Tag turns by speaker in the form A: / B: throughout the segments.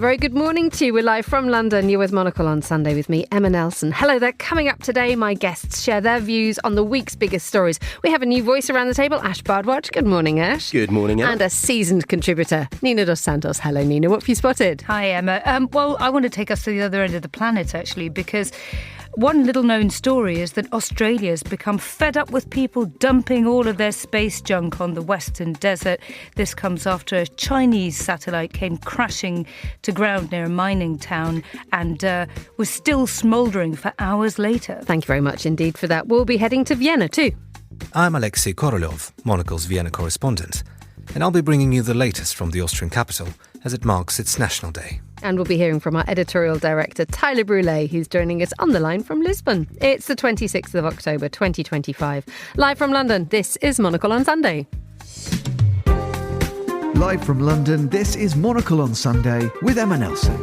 A: And a very good morning to you. We're live from London. You're with Monocle on Sunday with me, Emma Nelson. Hello there. Coming up today, my guests share their views on the week's biggest stories. We have a new voice around the table, Ash Bhardwaj. Good morning, Ash.
B: Good morning, Emma.
A: And a seasoned contributor, Nina dos Santos. Hello, Nina. What have you spotted?
C: Hi, Emma. Well, I want to take us to the other end of the planet, actually, because one little-known story is that Australia's become fed up with people dumping all of their space junk on the western desert. This comes after a Chinese satellite came crashing to ground near a mining town and was still smouldering for hours later.
A: Thank you very much indeed for that. We'll be heading to Vienna too.
D: I'm Alexei Korolyov, Monocle's Vienna correspondent, and I'll be bringing you the latest from the Austrian capital as it marks its National Day.
A: And we'll be hearing from our editorial director, Tyler Brûlé, who's joining us on the line from Lisbon. It's the 26th of October, 2025. Live from London, this is Monocle on Sunday.
E: Live from London, this is Monocle on Sunday with Emma Nelson.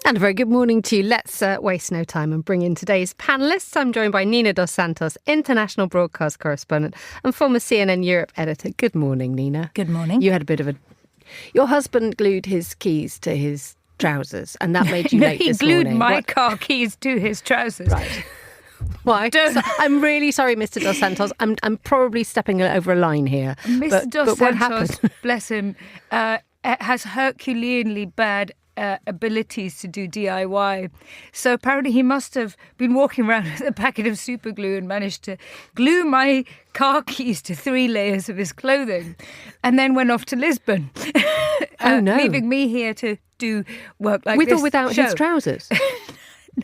A: And a very good morning to you. Let's waste no time and bring in today's panellists. I'm joined by Nina dos Santos, international broadcast correspondent and former CNN Europe editor. Good morning, Nina.
C: Good morning.
A: You had a bit of a... Your husband glued his keys to his trousers and that made you late this morning.
C: He glued my car keys to his trousers.
A: Right. Why? So, I'm really sorry, Mr. Dos Santos. I'm probably stepping over a line here.
C: Mr. Dos
A: what
C: Santos,
A: happened?
C: bless him, has Herculeanly bad abilities to do DIY. So apparently he must have been walking around with a packet of super glue and managed to glue my car keys to 3 layers of his clothing and then went off to Lisbon.
A: Oh, no.
C: Leaving me here to do work like
A: With
C: this
A: or without
C: show.
A: his trousers?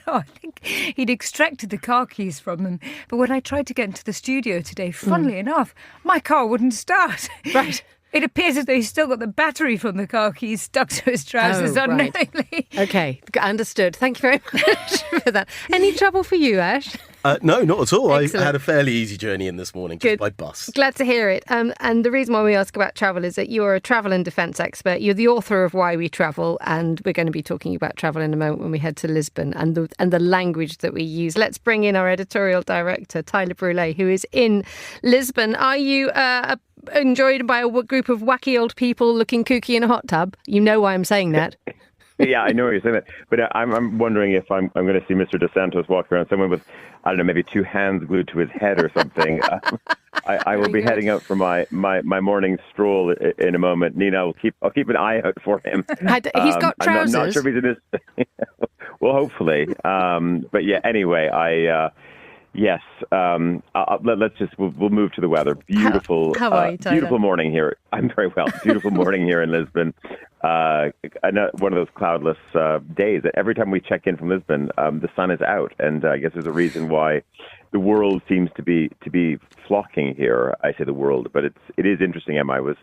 C: No, I think he'd extracted the car keys from them. But when I tried to get into the studio today, funnily enough, my car wouldn't start.
A: Right.
C: It appears as though he's still got the battery from the car keys stuck to his trousers unknowingly.
A: Okay, understood. Thank you very much for that. Any trouble for you, Ash?
B: No, not at all.
A: Excellent.
B: I had a fairly easy journey in this morning, just by bus.
A: Glad to hear it. And the reason why we ask about travel is that you're a travel and defence expert. You're the author of Why We Travel, and we're going to be talking about travel in a moment when we head to Lisbon and the language that we use. Let's bring in our editorial director, Tyler Brûlé, who is in Lisbon. Are you enjoyed by a group of wacky old people looking kooky in a hot tub? You know why I'm saying that.
F: Yeah, I know what you're saying that. But I'm wondering if I'm going to see Mr. Dos Santos walk around, someone with, I don't know, maybe 2 hands glued to his head or something. I will be heading out for my morning stroll in a moment. Nina, I'll keep an eye out for him.
A: He's got trousers.
F: I'm not sure if he's in this. Well, hopefully. But yeah, anyway, yes. We'll move to the weather. Beautiful.
A: How are you, Tyler?
F: Beautiful morning here. I'm very well. Beautiful morning here in Lisbon. One of those cloudless days. Every time we check in from Lisbon, the sun is out, and I guess there's a reason why the world seems to be flocking here. I say the world, but it is interesting. Emma, I was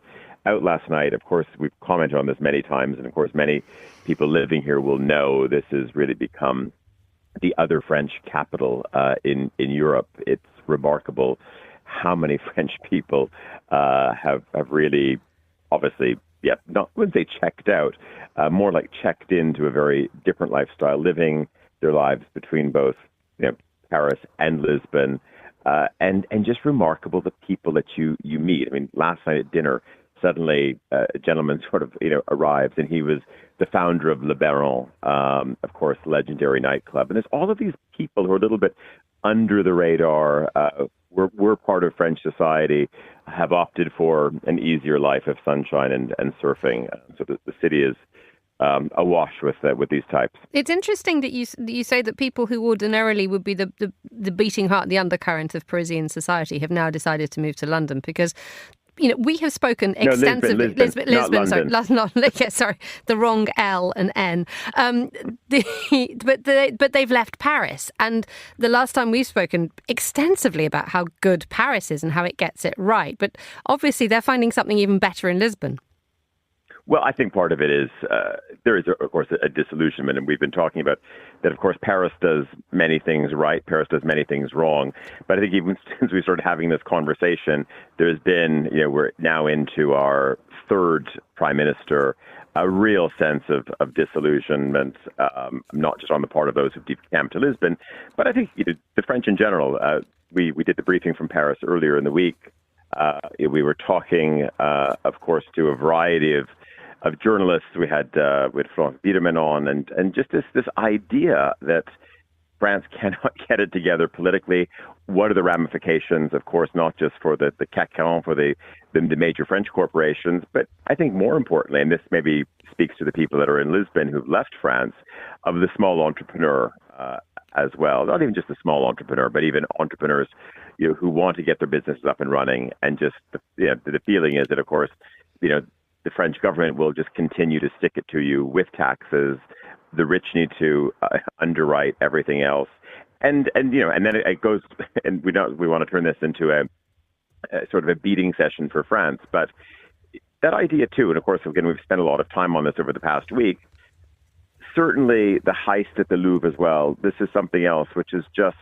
F: out last night. Of course, we've commented on this many times, and of course, many people living here will know this has really become the other French capital in Europe. It's remarkable how many French people have really, obviously, I wouldn't say checked out, more like checked into a very different lifestyle, living their lives between both Paris and Lisbon, and just remarkable the people that you meet. I mean, last night at dinner, suddenly a gentleman sort of arrives, and he was the founder of Le Baron, of course, legendary nightclub. And there's all of these people who are a little bit under the radar. We're part of French society, have opted for an easier life of sunshine and surfing. So the city is awash with these types. It's
A: interesting that you say that people who ordinarily would be the beating heart, the undercurrent of Parisian society have now decided to move to London because we have spoken extensively.
F: Lisbon,
A: sorry, the wrong L and N. But they've left Paris, and the last time we've spoken extensively about how good Paris is and how it gets it right. But obviously, they're finding something even better in Lisbon.
F: Well, I think part of it is there is, of course, a disillusionment, and we've been talking about that. Of course, Paris does many things right, Paris does many things wrong. But I think even since we started having this conversation, there's been, we're now into our 3rd prime minister, a real sense of disillusionment, not just on the part of those who've decamped to Lisbon, but I think the French in general. We did the briefing from Paris earlier in the week. We were talking, of course, to a variety of journalists. We had Florence Biedermann on, and just this idea that France cannot get it together politically. What are the ramifications, of course, not just for the CAC 40, for the major French corporations, but I think more importantly, and this maybe speaks to the people that are in Lisbon who've left France, of the small entrepreneur as well. Not even just the small entrepreneur, but even entrepreneurs who want to get their businesses up and running. And just the feeling is that, of course, the French government will just continue to stick it to you with taxes. The rich need to underwrite everything else, and then it goes. And we want to turn this into a sort of a beating session for France. But that idea too, and of course, again, we've spent a lot of time on this over the past week. Certainly, the heist at the Louvre as well. This is something else which is just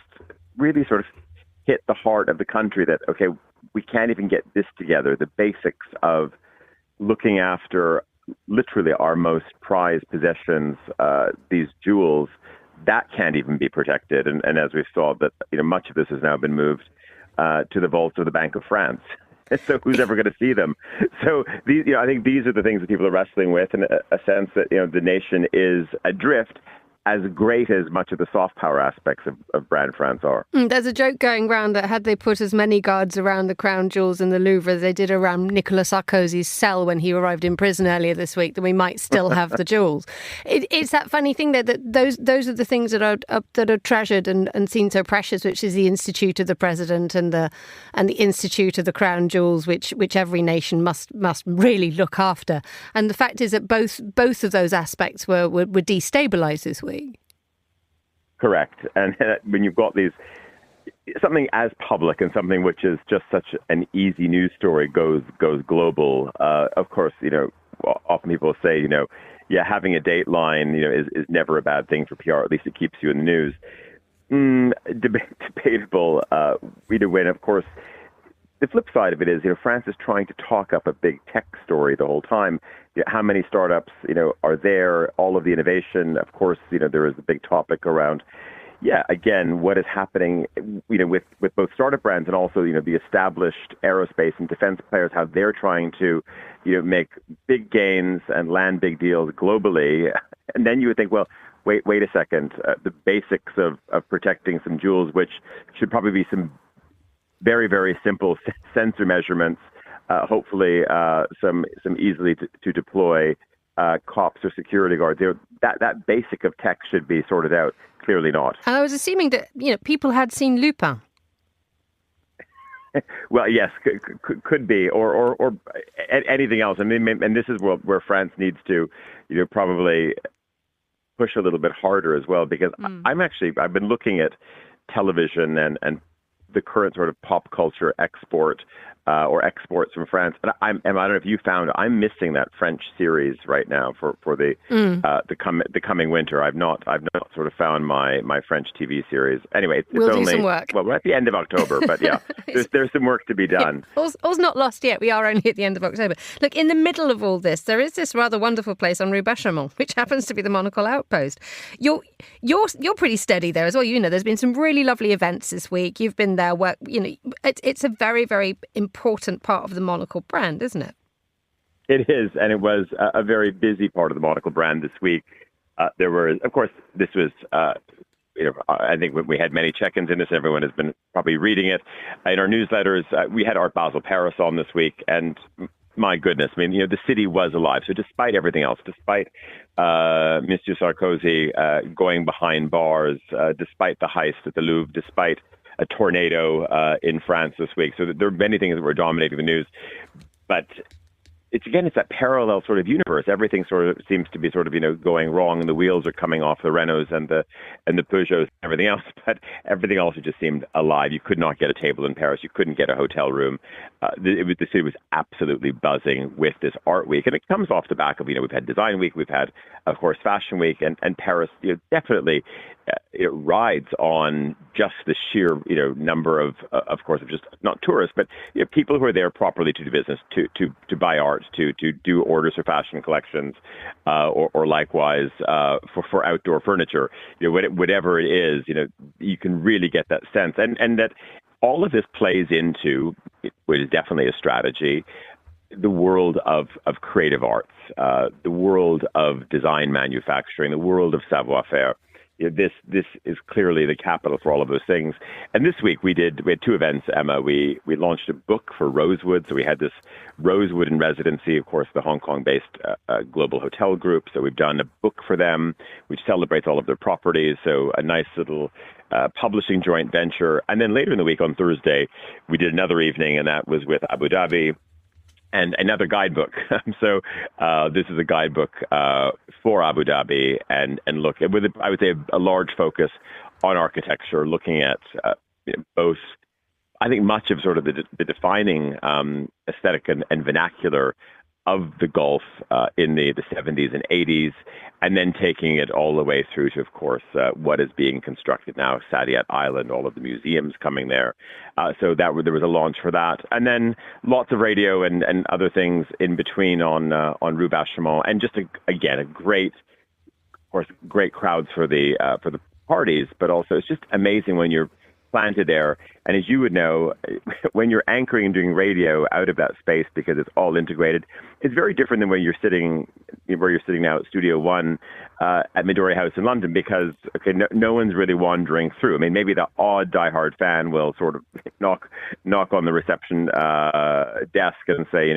F: really sort of hit the heart of the country. That okay, we can't even get this together. The basics of looking after literally our most prized possessions, these jewels, that can't even be protected. And as we saw, that much of this has now been moved to the vaults of the Bank of France. So who's ever going to see them? So these, I think these are the things that people are wrestling with, in a sense that the nation is adrift, as great as much of the soft power aspects of brand France are.
A: There's a joke going around that had they put as many guards around the crown jewels in the Louvre as they did around Nicolas Sarkozy's cell when he arrived in prison earlier this week, then we might still have the jewels. It's that funny thing that those are the things that are treasured and seen so precious, which is the Institute of the President and the Institute of the Crown Jewels, which every nation must really look after. And the fact is that both of those aspects were destabilised this week.
F: Correct. And when you've got something as public and something which is just such an easy news story goes global, of course, often people say, having a dateline, is never a bad thing for PR. At least it keeps you in the news. Debatable, when, of course, the flip side of it is, France is trying to talk up a big tech story the whole time. How many startups, are there? All of the innovation, of course, there is a big topic around, again, what is happening, with both startup brands and also, the established aerospace and defense players, how they're trying to, make big gains and land big deals globally. And then you would think, well, wait a second, the basics of protecting some jewels, which should probably be some very, very simple sensor measurements, hopefully some easily to deploy cops or security guards. That basic of tech should be sorted out. Clearly not.
A: And I was assuming that people had seen Lupin.
F: Well, yes, could be, or anything else. I mean, and this is where France needs to, probably push a little bit harder as well, because I've been looking at television and the current sort of pop culture export or exports from France. And I don't know if you found, I'm missing that French series right now for the coming winter. I've not sort of found my French TV series. Anyway,
A: we'll do some work.
F: Well, we're at the end of October, but yeah, there's some work to be done.
A: Yeah, all's not lost yet. We are only at the end of October. Look, in the middle of all this, there is this rather wonderful place on Rue Bechamel, which happens to be the Monocle Outpost. You're pretty steady there as well. There's been some really lovely events this week. You've been there. It's a very, very important part of the Monocle brand, isn't it?
F: It is, and it was a very busy part of the Monocle brand this week. There were, of course, this was, I think we had many check-ins in this. Everyone has been probably reading it. In our newsletters, we had Art Basel Paris on this week, and my goodness, I mean, the city was alive. So despite everything else, despite Monsieur Sarkozy going behind bars, despite the heist at the Louvre, despite a tornado in France this week. So there are many things that were dominating the news. But it's that parallel sort of universe. Everything sort of seems to be sort of, going wrong, and the wheels are coming off the Renaults and the Peugeots and everything else. But everything else just seemed alive. You could not get a table in Paris. You couldn't get a hotel room. The city was absolutely buzzing with this art week. And it comes off the back of, we've had design week, we've had, of course, fashion week, and Paris, definitely it rides on just the sheer, number of course, of just not tourists, but people who are there properly to do business, to buy art, to do orders for fashion collections, or likewise for outdoor furniture. Whatever it is, you can really get that sense, and that all of this plays into, which is definitely a strategy, the world of creative arts. the world of design manufacturing, the world of savoir-faire. This is clearly the capital for all of those things. And this week we had two events, Emma. We launched a book for Rosewood. So we had this Rosewood in residency, of course, the Hong Kong-based global hotel group. So we've done a book for them, which celebrates all of their properties. So a nice little publishing joint venture. And then later in the week on Thursday, we did another evening, and that was with Abu Dhabi. And another guidebook. So this is a guidebook for Abu Dhabi, and look with I would say a large focus on architecture, looking at both. I think much of sort of the defining aesthetic and vernacular of the Gulf in the 70s and 80s, and then taking it all the way through to, of course, what is being constructed now, Saadiyat Island, all of the museums coming there. So there was a launch for that. And then lots of radio and other things in between on Rue Vacheron, and just, again, a great crowds for the parties, but also it's just amazing when you're planted there. And as you would know, when you're anchoring and doing radio out of that space, because it's all integrated, it's very different than where you're sitting now at Studio One at Midori House in London, because no one's really wandering through. I mean, maybe the odd diehard fan will sort of knock on the reception desk and say,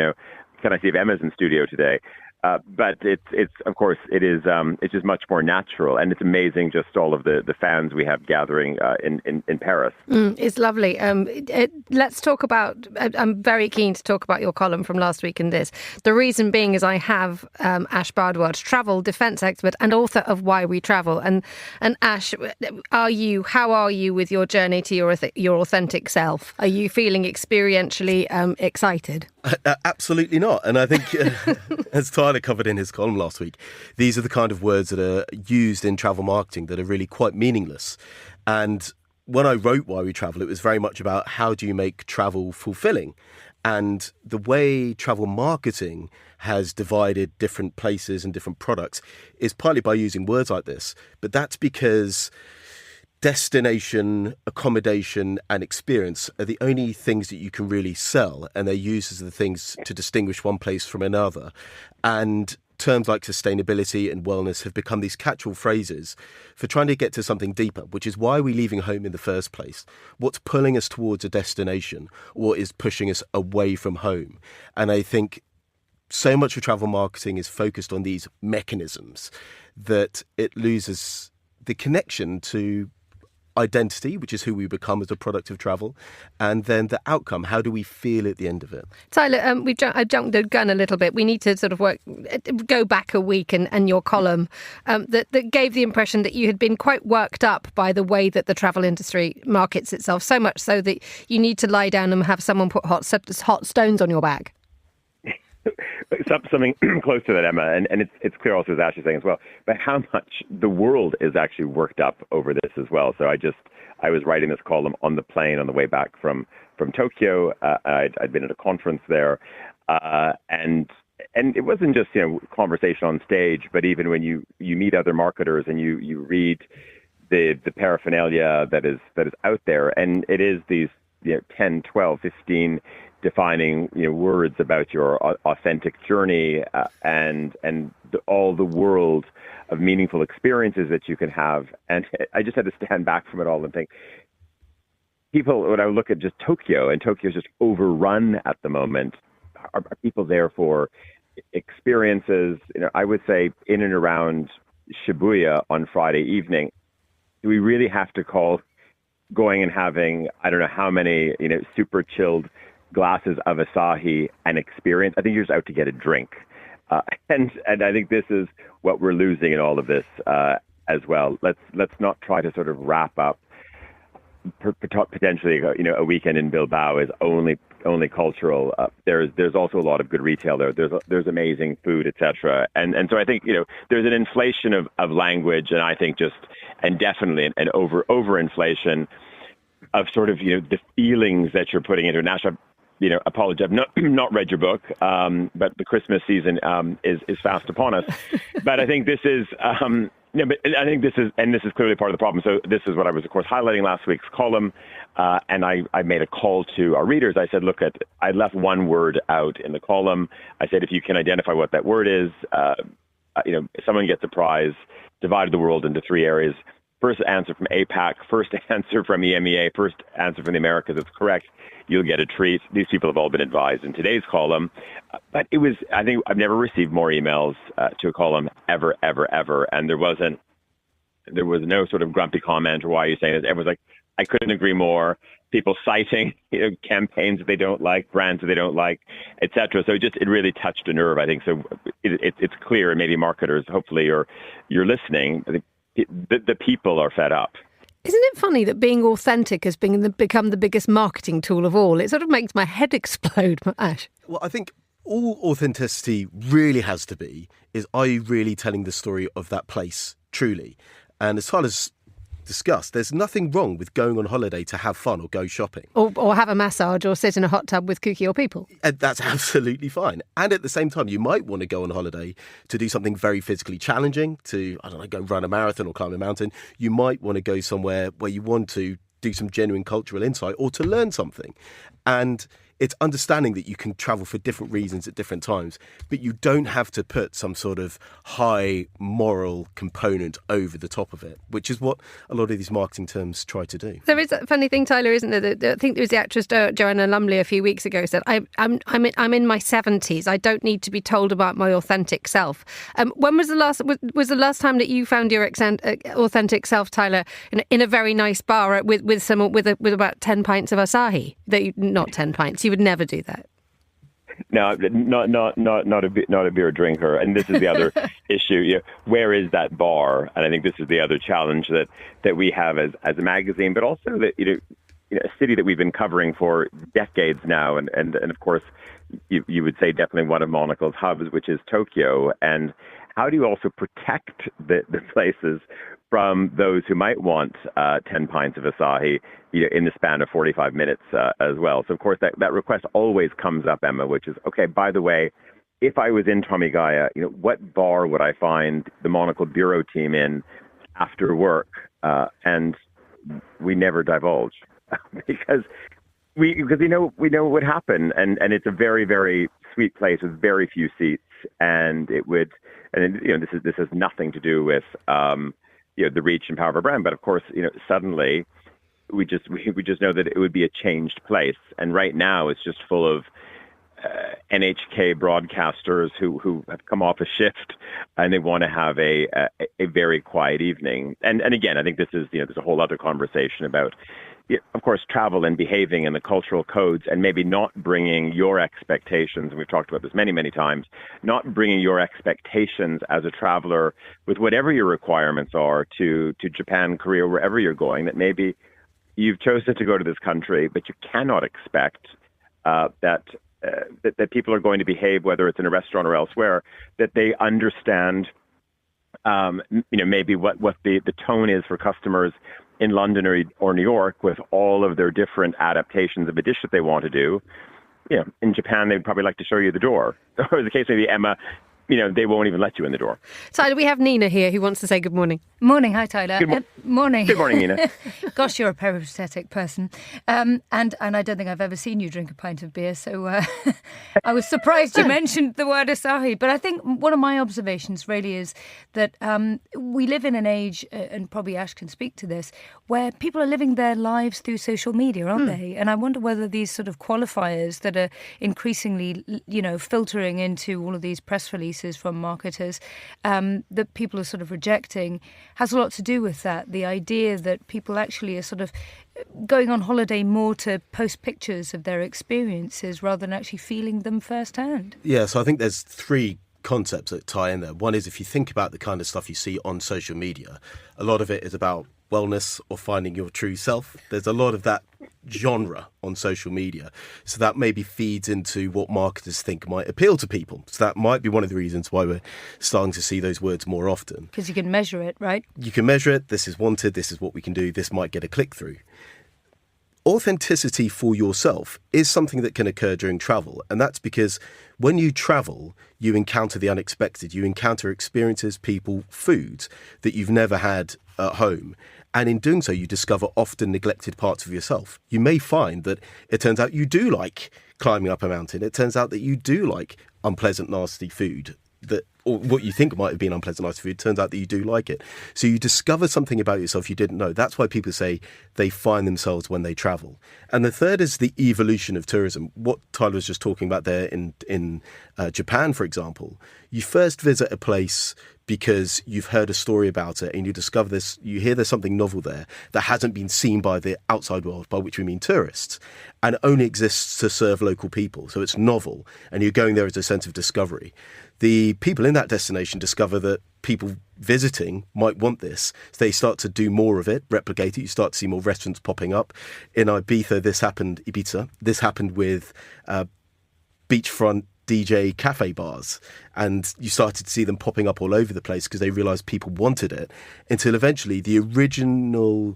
F: can I see if Emma's in studio today? But it's of course it is it's just much more natural, and it's amazing just all of the fans we have gathering in Paris.
A: It's lovely. Let's talk about. I'm very keen to talk about your column from last week in this. The reason being is I have Ash Bhardwaj, travel defence expert and author of Why We Travel. And Ash, how are you with your journey to your authentic self? Are you feeling experientially excited?
B: Absolutely not. And I think, as Tyler covered in his column last week, these are the kind of words that are used in travel marketing that are really quite meaningless. And when I wrote Why We Travel, it was very much about how do you make travel fulfilling? And the way travel marketing has divided different places and different products is partly by using words like this. But that's because destination, accommodation and experience are the only things that you can really sell, and they're used as the things to distinguish one place from another. And terms like sustainability and wellness have become these catch-all phrases for trying to get to something deeper, which is why are we leaving home in the first place? What's pulling us towards a destination? What is pushing us away from home? And I think so much of travel marketing is focused on these mechanisms that it loses the connection to identity, which is who we become as a product of travel, and then the outcome. How do we feel at the end of it?
A: Tyler, I jumped the gun a little bit. We need to sort of go back a week and your column that gave the impression that you had been quite worked up by the way that the travel industry markets itself, so much so that you need to lie down and have someone put hot stones on your back.
F: Something close to that, Emma, and it's clear also, as Ash is saying as well, but how much the world is actually worked up over this as well. So I was writing this column on the plane on the way back from Tokyo. I'd been at a conference there, and it wasn't just conversation on stage, but even when you meet other marketers and you read the paraphernalia that is out there, and it is these 10, 12, 15 defining words about your authentic journey and all the world of meaningful experiences that you can have. And I just had to stand back from it all and think, people, when I look at just Tokyo, and Tokyo is just overrun at the moment, are people there for experiences? I would say in and around Shibuya on Friday evening, do we really have to call going and having, I don't know how many, super chilled glasses of Asahi an experience? I think you're just out to get a drink. And I think this is what we're losing in all of this as well. Let's not try to sort of wrap up potentially a weekend in Bilbao is only cultural. There's also a lot of good retail there. There's amazing food, etc. And so I think there's an inflation of language, and I think definitely an overinflation of sort of the feelings that you're putting into it. Nash, apologize. I've not read your book, but the Christmas season is fast upon us. But I think this is, this is clearly part of the problem. So this is what I was, of course, highlighting last week's column, and I made a call to our readers. I said, I left one word out in the column. I said, if you can identify what that word is, someone gets a prize. Divided the world into three areas. First answer from APAC, first answer from EMEA, first answer from the Americas. It's correct. You'll get a treat. These people have all been advised in today's column. But I think I've never received more emails to a column ever. And there was no sort of grumpy comment or why are you saying this? Everyone's like, I couldn't agree more. People citing campaigns that they don't like, brands that they don't like, etc. So it really touched a nerve, I think. So it's clear, and maybe marketers, hopefully, you're listening. I think the people are fed up.
A: Isn't it funny that being authentic has become the biggest marketing tool of all? It sort of makes my head explode, Ash.
B: Well, I think all authenticity really has to be is, are you really telling the story of that place truly? And as Tyler's discussed, there's nothing wrong with going on holiday to have fun or go shopping.
A: Or have a massage or sit in a hot tub with kooky old people.
B: And that's absolutely fine. And at the same time, you might want to go on holiday to do something very physically challenging, to, go and run a marathon or climb a mountain. You might want to go somewhere where you want to do some genuine cultural insight or to learn something. And it's understanding that you can travel for different reasons at different times, but you don't have to put some sort of high moral component over the top of it, which is what a lot of these marketing terms try to do. There
A: is a funny thing, Tyler, isn't there? I think there was the actress Joanna Lumley a few weeks ago said, I'm in my 70s. I don't need to be told about my authentic self. When was the last time that you found your authentic self, Tyler, in a very nice bar with about 10 pints of Asahi? Not 10 pints. You would never do that.
F: No, not a beer drinker. And this is the other issue. Where is that bar? And I think this is the other challenge that we have as a magazine, but also that a city that we've been covering for decades now, and of course you would say definitely one of Monocle's hubs, which is Tokyo. And how do you also protect the places from those who might want 10 pints of Asahi in the span of 45 minutes as well? So, of course, that request always comes up, Emma, which is, okay, by the way, if I was in Tomigaya, what bar would I find the Monocle bureau team in after work? And we never divulge because we know what would happen. And it's a very, very sweet place with very few seats. And this has nothing to do with the reach and power of our brand, but of course, suddenly we just know that it would be a changed place, and right now it's just full of NHK broadcasters who have come off a shift and they want to have a very quiet evening. And again, I think this is there's a whole other conversation about, of course, travel and behaving and the cultural codes, and maybe not bringing your expectations, and we've talked about this many, many times, not bringing your expectations as a traveler with whatever your requirements are to Japan, Korea, wherever you're going, that maybe you've chosen to go to this country, but you cannot expect that people are going to behave, whether it's in a restaurant or elsewhere, that they understand maybe what the tone is for customers in London or New York with all of their different adaptations of a dish that they want to do. In Japan, they'd probably like to show you the door. Or the case may be, Emma, they won't even let you in the door.
A: Tyler, we have Nina here who wants to say good morning.
C: Morning. Hi, Tyler. Morning.
F: Good morning, Nina.
C: Gosh, you're a peripatetic person. And I don't think I've ever seen you drink a pint of beer, so I was surprised you mentioned the word Asahi. But I think one of my observations really is that we live in an age, and probably Ash can speak to this, where people are living their lives through social media, aren't they? And I wonder whether these sort of qualifiers that are increasingly, filtering into all of these press releases from marketers that people are sort of rejecting has a lot to do with that. The idea that people actually are sort of going on holiday more to post pictures of their experiences rather than actually feeling them firsthand.
B: Yeah, so I think there's three concepts that tie in there. One is, if you think about the kind of stuff you see on social media, a lot of it is about wellness or finding your true self. There's a lot of that genre on social media. So that maybe feeds into what marketers think might appeal to people. So that might be one of the reasons why we're starting to see those words more often.
C: Because you can measure it, right?
B: You can measure it. This is wanted. This is what we can do. This might get a click through. authenticity for yourself is something that can occur during travel. And that's because when you travel, you encounter the unexpected. You encounter experiences, people, foods that you've never had at home. And in doing so, you discover often neglected parts of yourself. You may find that it turns out you do like climbing up a mountain. It turns out that you do like unpleasant, nasty food, or what you think might have been unpleasant, nasty food. It turns out that you do like it. So you discover something about yourself you didn't know. That's why people say they find themselves when they travel. And the third is the evolution of tourism. What Tyler was just talking about there in Japan, for example. You first visit a place because you've heard a story about it and you discover this, you hear there's something novel there that hasn't been seen by the outside world, by which we mean tourists, and only exists to serve local people. So it's novel, and you're going there as a sense of discovery. The people in that destination discover that people visiting might want this. So they start to do more of it, replicate it. You start to see more restaurants popping up. In Ibiza, this happened with beachfront DJ cafe bars, and you started to see them popping up all over the place because they realized people wanted it, until eventually the original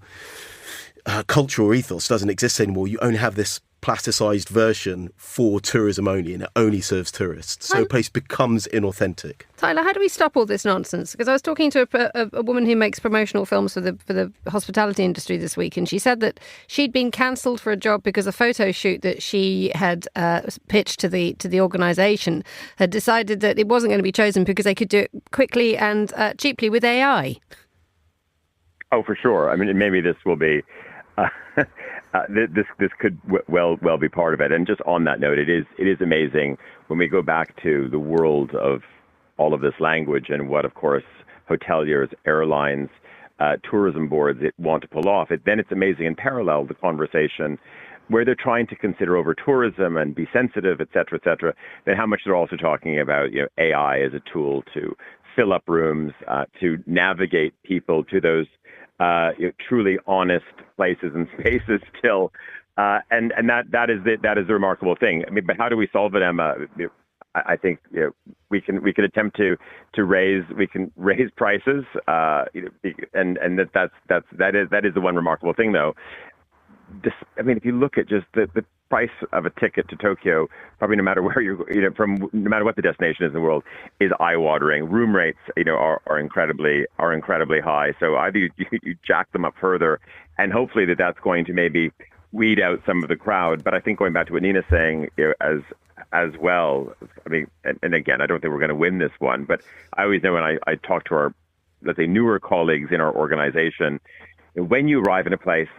B: cultural ethos doesn't exist anymore. You only have this plasticized version for tourism only, and it only serves tourists. So a place becomes inauthentic.
A: Tyler, how do we stop all this nonsense? Because I was talking to a woman who makes promotional films for the hospitality industry this week, and she said that she'd been cancelled for a job because a photo shoot that she had pitched to the organisation had decided that it wasn't going to be chosen because they could do it quickly and cheaply with AI.
F: Oh, for sure. I mean, maybe this will be... this could well be part of it. And just on that note, it is amazing when we go back to the world of all of this language and what, of course, hoteliers, airlines, tourism boards want to pull off. Then it's amazing in parallel the conversation where they're trying to consider over tourism and be sensitive, et cetera, then how much they're also talking about AI as a tool to fill up rooms, to navigate people to those truly honest places and spaces still, and that is the remarkable thing. I mean, but how do we solve it, Emma? I think we can attempt to raise prices, and that is the one remarkable thing, though. I mean, if you look at just the price of a ticket to Tokyo, probably no matter where no matter what the destination is in the world, is eye-watering. Room rates, are incredibly high. So either you jack them up further, and hopefully that's going to maybe weed out some of the crowd. But I think going back to what Nina's saying, as well. I mean, and again, I don't think we're going to win this one, but I always know when I talk to our, let's say, newer colleagues in our organization, when you arrive in a place,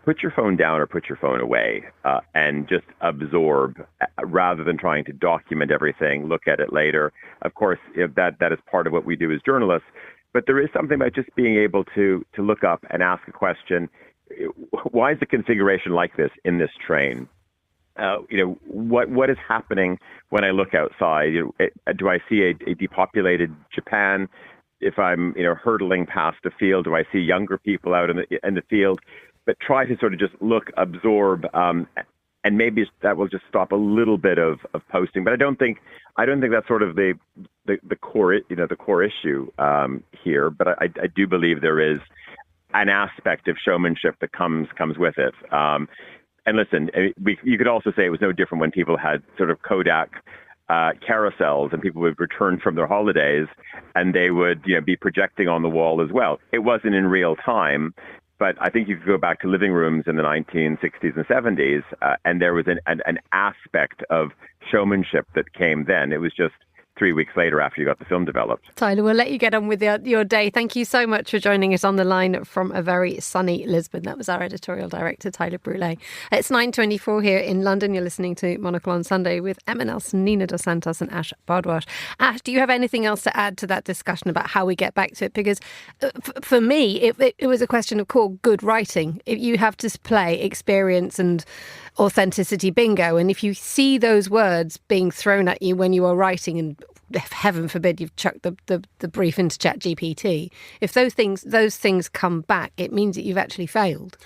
F: put your phone down or put your phone away and just absorb rather than trying to document everything, look at it later. Of course, that is part of what we do as journalists, but there is something about just being able to look up and ask a question. Why is the configuration like this in this train? What is happening when I look outside? Do I see a depopulated Japan? If I'm hurtling past a field, do I see younger people out in the field? But try to sort of just look, absorb, and maybe that will just stop a little bit of posting. But I don't think that's sort of the core the core issue here. But I do believe there is an aspect of showmanship that comes with it. And listen, you could also say it was no different when people had sort of Kodak carousels and people would return from their holidays and they would be projecting on the wall as well. It wasn't in real time. But I think you could go back to living rooms in the 1960s and 70s, and there was an aspect of showmanship that came then. It was just 3 weeks later after you got the film developed.
A: Tyler, we'll let you get on with your day. Thank you so much for joining us on the line from a very sunny Lisbon. That was our editorial director, Tyler Brûlé. It's 9:24 here in London. You're listening to Monocle on Sunday with Emma Nelson, Nina dos Santos and Ash Bhardwaj. Ash, do you have anything else to add to that discussion about how we get back to it? Because for me, it was a question of good writing. You have to play experience and authenticity bingo. And if you see those words being thrown at you when you are writing, and heaven forbid you've chucked the brief into ChatGPT, if those things come back, it means that you've actually failed.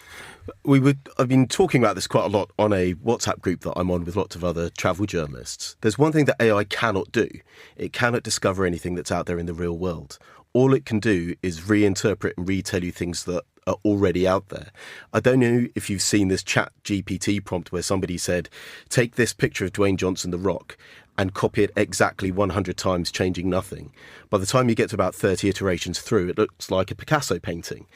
B: I've been talking about this quite a lot on a WhatsApp group that I'm on with lots of other travel journalists. There's one thing that AI cannot do. It cannot discover anything that's out there in the real world. All it can do is reinterpret and retell you things that are already out there. I don't know if you've seen this chat GPT prompt where somebody said, take this picture of Dwayne Johnson, The Rock, and copy it exactly 100 times, changing nothing. By the time you get to about 30 iterations through, it looks like a Picasso painting.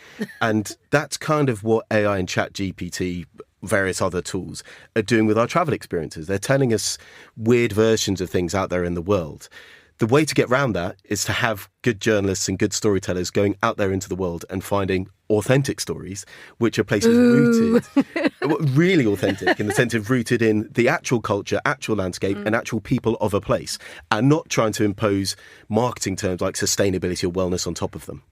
B: And that's kind of what AI and chat GPT, various other tools, are doing with our travel experiences. They're telling us weird versions of things out there in the world. The way to get around that is to have good journalists and good storytellers going out there into the world and finding authentic stories, which are places rooted, really authentic in the sense of rooted in the actual culture, actual landscape and actual people of a place, and not trying to impose marketing terms like sustainability or wellness on top of them.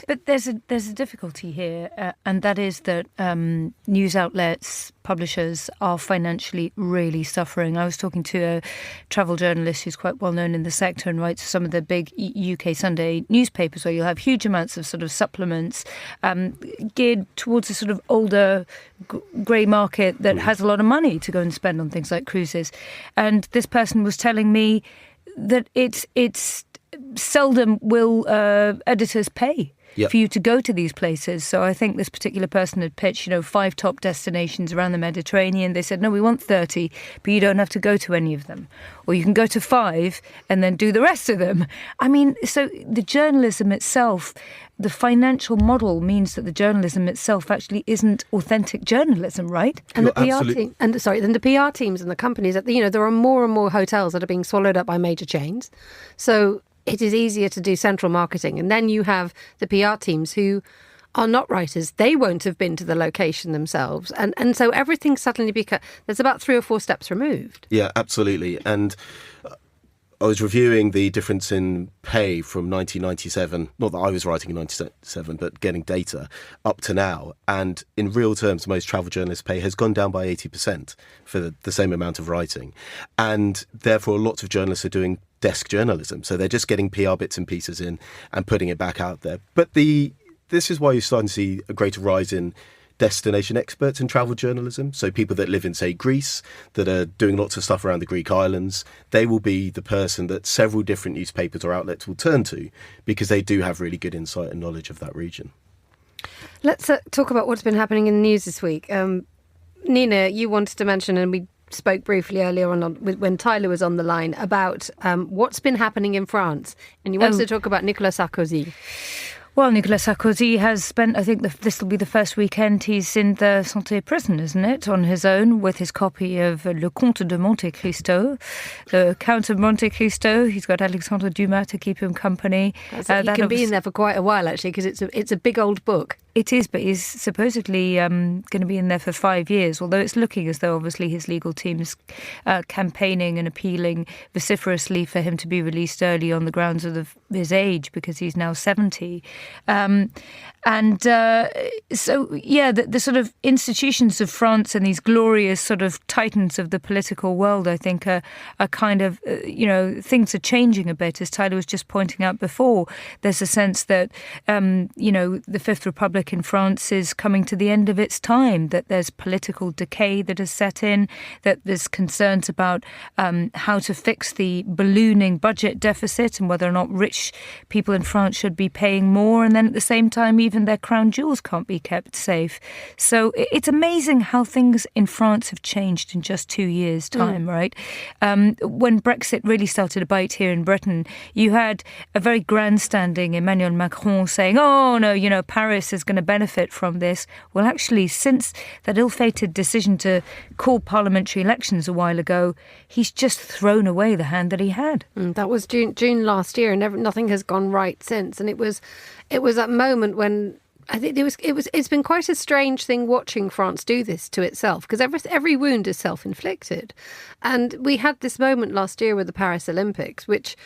C: But there's a difficulty here, and that is that news outlets, publishers are financially really suffering. I was talking to a travel journalist who's quite well known in the sector and writes for some of the big UK Sunday newspapers, where you'll have huge amounts of sort of supplements geared towards a sort of older grey market that has a lot of money to go and spend on things like cruises. And this person was telling me that it's seldom will editors pay for you to go to these places. So I think this particular person had pitched, 5 top destinations around the Mediterranean. They said, no, we want 30, but you don't have to go to any of them. Or you can go to 5 and then do the rest of them. I mean, so the journalism itself, the financial model means that the journalism itself actually isn't authentic journalism, right?
A: And the PR team, then the PR teams and the companies, there are more and more hotels that are being swallowed up by major chains. So it is easier to do central marketing. And then you have the PR teams who are not writers. They won't have been to the location themselves. And so everything suddenly there's about 3 or 4 steps removed.
B: Yeah, absolutely. And I was reviewing the difference in pay from 1997, not that I was writing in 1997, but getting data up to now. And in real terms, most travel journalists' pay has gone down by 80% for the same amount of writing. And therefore, lots of journalists are doing desk journalism. So they're just getting PR bits and pieces in and putting it back out there. But this is why you're starting to see a greater rise in destination experts in travel journalism. So people that live in, say, Greece, that are doing lots of stuff around the Greek islands, they will be the person that several different newspapers or outlets will turn to because they do have really good insight and knowledge of that region.
A: Let's talk about what's been happening in the news this week. Nina, you wanted to mention, and we spoke briefly earlier on when Tyler was on the line, about what's been happening in France. And you wanted to talk about Nicolas Sarkozy.
C: Well, Nicolas Sarkozy has spent, I think this will be the first weekend he's in the Santé prison, isn't it, on his own, with his copy of Le Comte de Monte Cristo, the Count of Monte Cristo. He's got Alexandre Dumas to keep him company.
A: He can be in there for quite a while, actually, because it's a big old book.
C: It is, but he's supposedly going to be in there for 5 years, although it's looking as though obviously his legal team is campaigning and appealing vociferously for him to be released early on the grounds of his age, because he's now 70. The sort of institutions of France and these glorious sort of titans of the political world, I think, are kind of, things are changing a bit. As Tyler was just pointing out before, there's a sense that, the Fifth Republic in France is coming to the end of its time, that there's political decay that has set in, that there's concerns about how to fix the ballooning budget deficit and whether or not rich people in France should be paying more. And then at the same time, even their crown jewels can't be kept safe. So it's amazing how things in France have changed in just 2 years' time, right? When Brexit really started to bite here in Britain, you had a very grandstanding Emmanuel Macron saying, oh, no, Paris is going to benefit from this. Well, actually, since that ill-fated decision to call parliamentary elections a while ago, he's just thrown away the hand that he had.
A: That was June last year, and nothing has gone right since. And it was that moment when I think it's been quite a strange thing watching France do this to itself, because every wound is self-inflicted. And we had this moment last year with the Paris Olympics, which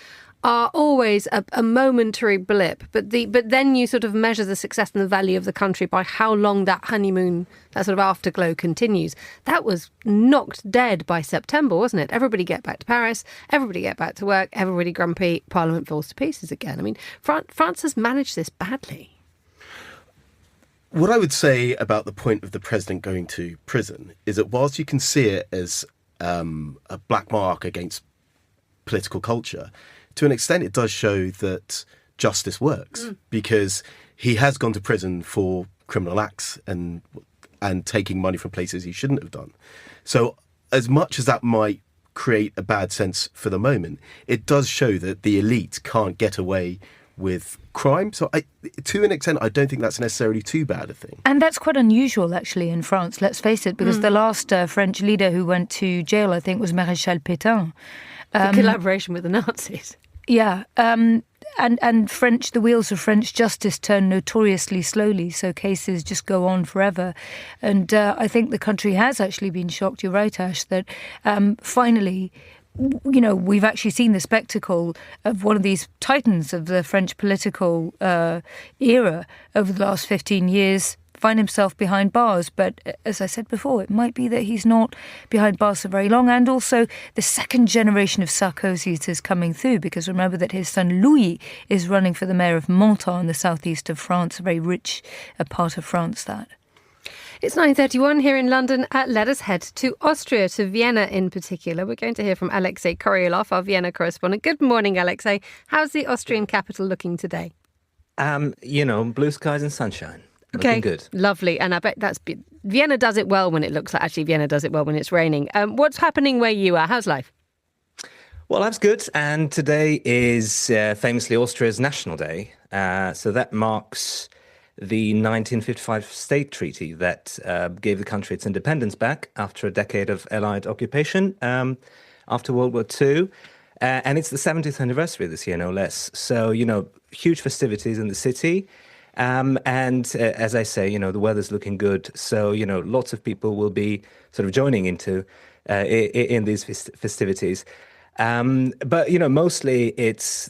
A: are always a momentary blip, but then you sort of measure the success and the value of the country by how long that honeymoon, that sort of afterglow continues. That was knocked dead by September, wasn't it? Everybody get back to Paris, everybody get back to work, everybody grumpy, Parliament falls to pieces again. I mean, France has managed this badly.
B: What I would say about the point of the president going to prison is that whilst you can see it as a black mark against political culture, to an extent it does show that justice works, because he has gone to prison for criminal acts and taking money from places he shouldn't have done. So as much as that might create a bad sense for the moment, it does show that the elite can't get away with crime. So to an extent, I don't think that's necessarily too bad a thing.
C: And that's quite unusual, actually, in France, let's face it, because the last French leader who went to jail, I think, was Maréchal Pétain.
A: For collaboration with the Nazis.
C: Yeah. And the wheels of French justice turn notoriously slowly, so cases just go on forever. And I think the country has actually been shocked, you're right, Ash, that finally, we've actually seen the spectacle of one of these titans of the French political era over the last 15 years find himself behind bars. But as I said before, it might be that he's not behind bars for very long. And also the second generation of Sarkozys is coming through, because remember that his son Louis is running for the mayor of Menton in the southeast of France, a very rich part of France, that.
A: It's 9:31 here in London. Let us head to Austria, to Vienna in particular. We're going to hear from Alexei Korolyov, our Vienna correspondent. Good morning, Alexei. How's the Austrian capital looking today?
G: Blue skies and sunshine.
A: Okay,
G: looking good.
A: Lovely. And I bet Vienna does it well when it looks like, actually Vienna does it well when it's raining. What's happening where you are? How's life?
G: Well, that's good. And today is famously Austria's National Day. So that marks the 1955 state treaty that gave the country its independence back after a decade of Allied occupation after World War II. And it's the 70th anniversary this year, no less. So, huge festivities in the city. And as I say, the weather's looking good. So, lots of people will be sort of joining into in these festivities. But, mostly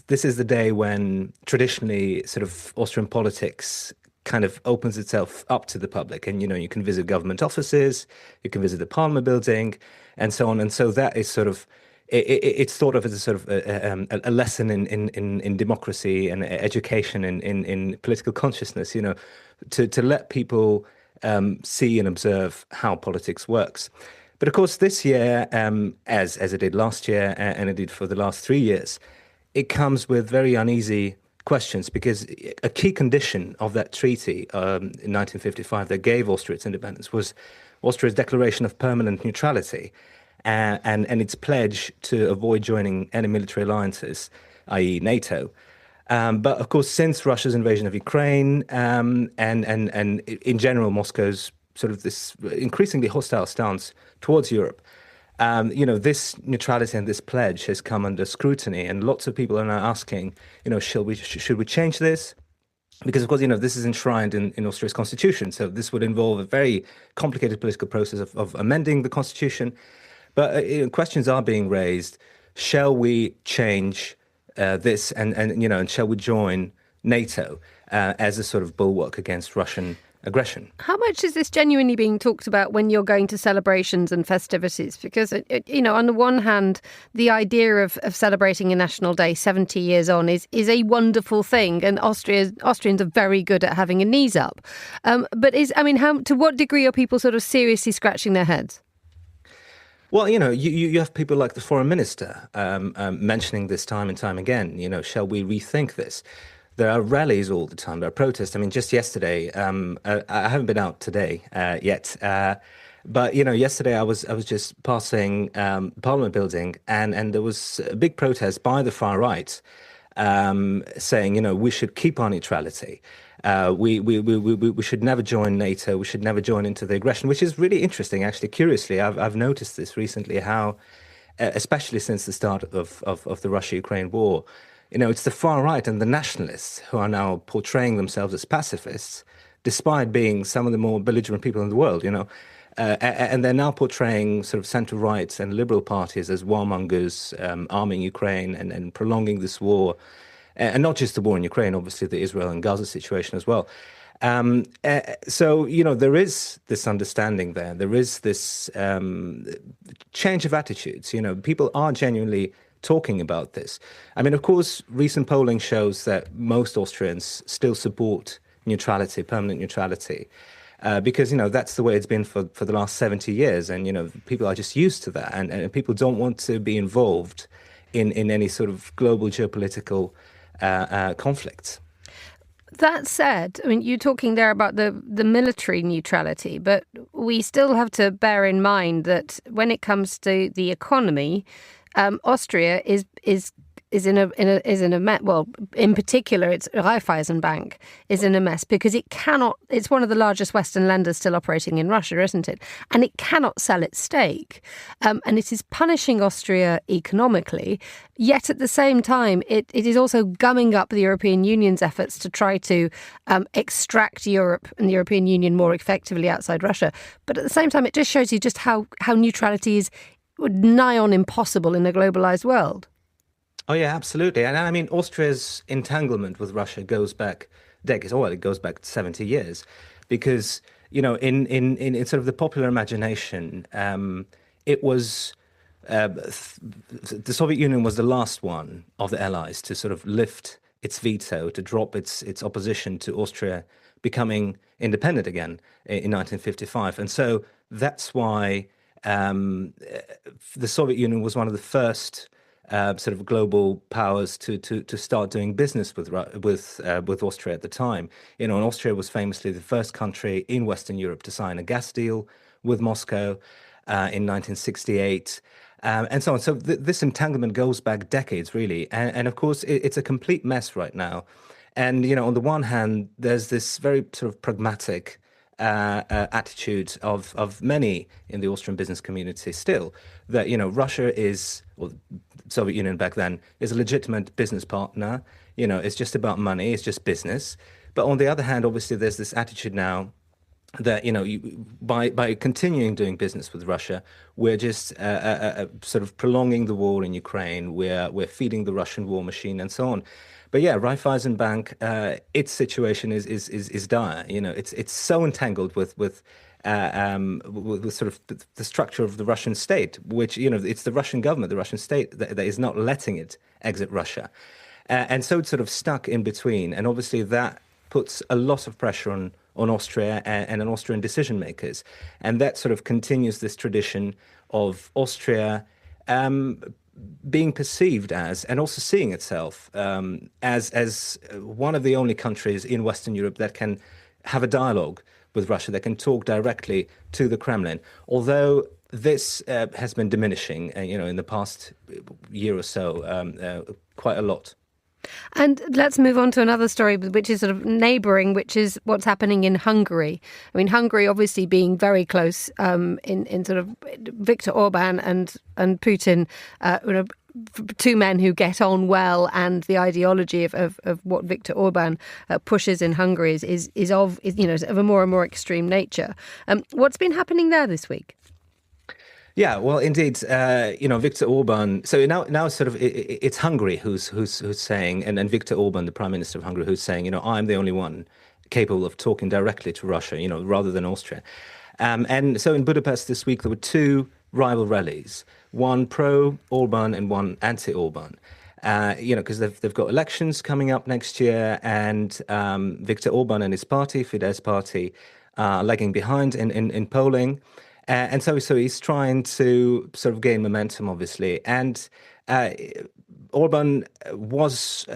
G: this is the day when traditionally sort of Austrian politics kind of opens itself up to the public. And, you can visit government offices, you can visit the Parliament building and so on. And so that is sort of, it's thought of as a sort of a lesson in democracy and education in political consciousness, to let people see and observe how politics works. But of course, this year, as it did last year and it did for the last 3 years, it comes with very uneasy questions, because a key condition of that treaty in 1955 that gave Austria its independence was Austria's declaration of permanent neutrality. And its pledge to avoid joining any military alliances, i.e. NATO. But of course, since Russia's invasion of Ukraine and in general Moscow's sort of this increasingly hostile stance towards Europe, this neutrality and this pledge has come under scrutiny, and lots of people are now asking, should we change this? Because, of course, this is enshrined in Austria's constitution, so this would involve a very complicated political process of amending the constitution. But questions are being raised. Shall we change this and shall we join NATO as a sort of bulwark against Russian aggression?
A: How much is this genuinely being talked about when you're going to celebrations and festivities? Because, on the one hand, the idea of celebrating a national day 70 years on is a wonderful thing. And Austrians are very good at having a knees up. But to what degree are people sort of seriously scratching their heads?
G: Well, you have people like the foreign minister mentioning this time and time again, shall we rethink this? There are rallies all the time, there are protests. Just yesterday, I haven't been out today yet, but, yesterday I was just passing Parliament building and there was a big protest by the far right saying, we should keep our neutrality. We should never join NATO. We should never join into the aggression, which is really interesting, actually. Curiously, I've noticed this recently, how, especially since the start of the Russia-Ukraine war, it's the far right and the nationalists who are now portraying themselves as pacifists, despite being some of the more belligerent people in the world, and they're now portraying sort of centre-right and liberal parties as warmongers, arming Ukraine and prolonging this war. And not just the war in Ukraine, obviously the Israel and Gaza situation as well. So, there is this understanding there. There is this change of attitudes. People are genuinely talking about this. Of course, recent polling shows that most Austrians still support neutrality, permanent neutrality, because, that's the way it's been for the last 70 years. And, people are just used to that. And people don't want to be involved in any sort of global geopolitical conflicts.
A: That said, I mean, you're talking there about the military neutrality, but we still have to bear in mind that when it comes to the economy, Austria is in a mess. Well, in particular, it's Raiffeisenbank is in a mess because it cannot. It's one of the largest Western lenders still operating in Russia, isn't it? And it cannot sell its stake, and it is punishing Austria economically. Yet at the same time, it is also gumming up the European Union's efforts to try to extract Europe and the European Union more effectively outside Russia. But at the same time, it just shows you just how neutrality is nigh on impossible in a globalized world.
G: Oh, yeah, absolutely. And I mean, Austria's entanglement with Russia goes back decades. Well, it goes back 70 years because, in sort of the popular imagination, it was the Soviet Union was the last one of the Allies to sort of lift its veto, to drop its opposition to Austria becoming independent again in 1955. And so that's why the Soviet Union was one of the first sort of global powers to start doing business with Austria at the time. And Austria was famously the first country in Western Europe to sign a gas deal with Moscow in 1968, and so on. So this entanglement goes back decades, really. And of course, it's a complete mess right now. And on the one hand, there's this very sort of pragmatic attitude of many in the Austrian business community still, that Russia is, or the Soviet Union back then, is a legitimate business partner. It's just about money, it's just business. But on the other hand, obviously, there's this attitude now that by continuing doing business with Russia, we're just sort of prolonging the war in Ukraine. We're feeding the Russian war machine and so on. But yeah, Raiffeisenbank, its situation is dire. It's so entangled with sort of the structure of the Russian state, which it's the Russian government, the Russian state that is not letting it exit Russia, and so it's sort of stuck in between. And obviously that puts a lot of pressure on Austria and on Austrian decision makers, and that sort of continues this tradition of Austria being perceived as, and also seeing itself as one of the only countries in Western Europe that can have a dialogue with Russia, that can talk directly to the Kremlin. Although this has been diminishing, in the past year or so, quite a lot.
A: And let's move on to another story, which is sort of neighbouring, which is what's happening in Hungary. I mean, Hungary obviously being very close in sort of Viktor Orban and Putin, two men who get on well, and the ideology of what Viktor Orban pushes in Hungary is of a more and more extreme nature. What's been happening there this week?
G: Yeah, well, indeed, Viktor Orban. So now sort of it's Hungary who's saying, and Viktor Orban, the Prime Minister of Hungary, who's saying, I'm the only one capable of talking directly to Russia, rather than Austria. And so in Budapest this week, there were two rival rallies, one pro-Orban and one anti-Orban. Because they've got elections coming up next year, and Viktor Orban and his party, Fidesz party, lagging behind in polling. And so he's trying to sort of gain momentum, obviously. And Orban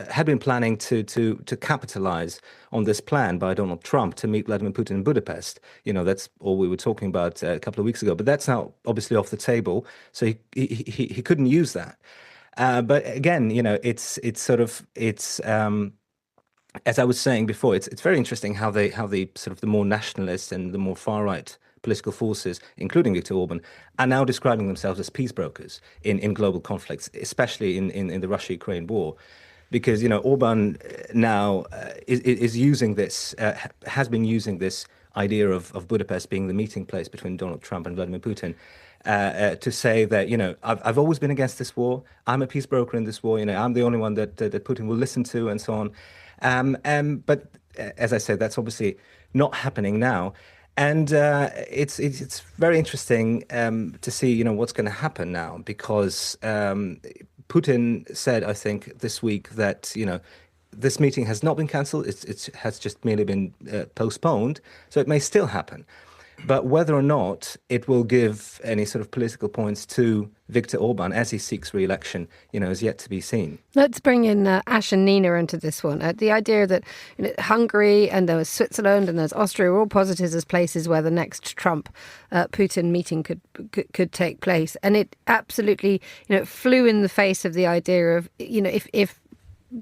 G: had been planning to capitalize on this plan by Donald Trump to meet Vladimir Putin in Budapest. That's all we were talking about a couple of weeks ago. But that's now obviously off the table. So he couldn't use that. But again, it's as I was saying before, it's very interesting how the sort of the more nationalist and the more far right political forces, including Viktor Orban, are now describing themselves as peace brokers in global conflicts, especially in the Russia-Ukraine war. Because, Orban now is using this, has been using this idea of Budapest being the meeting place between Donald Trump and Vladimir Putin, to say that, I've always been against this war. I'm a peace broker in this war. I'm the only one that Putin will listen to, and so on. But as I said, that's obviously not happening now. And it's very interesting to see, what's going to happen now, because Putin said, I think, this week that, this meeting has not been cancelled. It has just merely been postponed. So it may still happen. But whether or not it will give any sort of political points to Viktor Orban as he seeks re-election, is yet to be seen.
A: Let's bring in Ash and Nina into this one. The idea that Hungary and there was Switzerland and there's Austria are all posited as places where the next Trump-Putin meeting could take place. And it absolutely, flew in the face of the idea of, if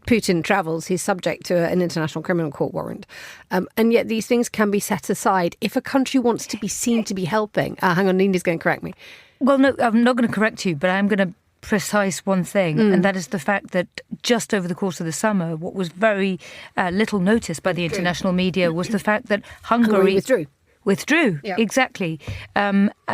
A: Putin travels, he's subject to an international criminal court warrant. And yet these things can be set aside if a country wants to be seen to be helping. Hang on, Nina's going to correct me.
C: Well, no, I'm not going to correct you, but I'm going to precise one thing, and that is the fact that just over the course of the summer, what was very little noticed by the international media was the fact that Hungary withdrew,
A: yeah.
C: Exactly,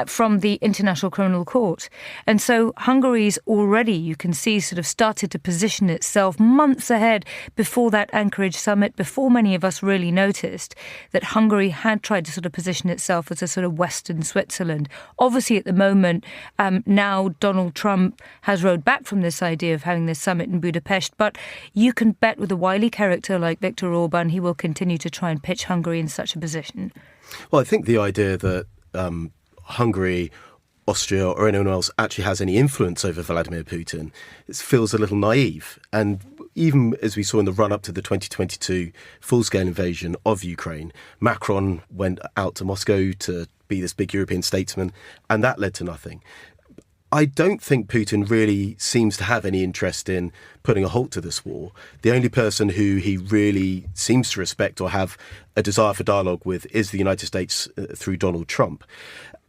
C: from the International Criminal Court. And so Hungary's already, you can see, sort of started to position itself months ahead before that Anchorage summit, before many of us really noticed that Hungary had tried to sort of position itself as a sort of Western Switzerland. Obviously, at the moment, now Donald Trump has rode back from this idea of having this summit in Budapest, but you can bet with a wily character like Viktor Orban, he will continue to try and pitch Hungary in such a position.
B: Well, I think the idea that Hungary, Austria or anyone else actually has any influence over Vladimir Putin feels a little naive. And even as we saw in the run-up to the 2022 full-scale invasion of Ukraine, Macron went out to Moscow to be this big European statesman, and that led to nothing. I don't think Putin really seems to have any interest in putting a halt to this war. The only person who he really seems to respect or have a desire for dialogue with is the United States through Donald Trump.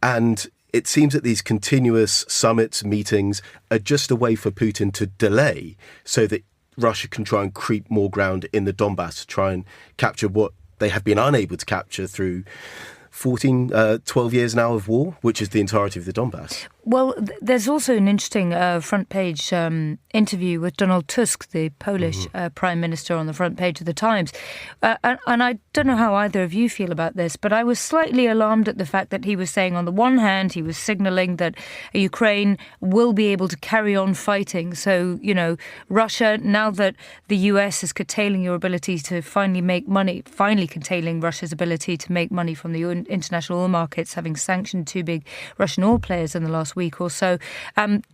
B: And it seems that these continuous summits, meetings are just a way for Putin to delay so that Russia can try and creep more ground in the Donbass to try and capture what they have been unable to capture through 12 years now of war, which is the entirety of the Donbass.
C: Well, there's also an interesting front page interview with Donald Tusk, the Polish Prime Minister, on the front page of the Times. And I don't know how either of you feel about this, but I was slightly alarmed at the fact that he was saying, on the one hand, he was signalling that Ukraine will be able to carry on fighting. So, Russia, now that the US is curtailing your ability to finally make money, finally curtailing Russia's ability to make money from the international oil markets, having sanctioned two big Russian oil players in the last week or so.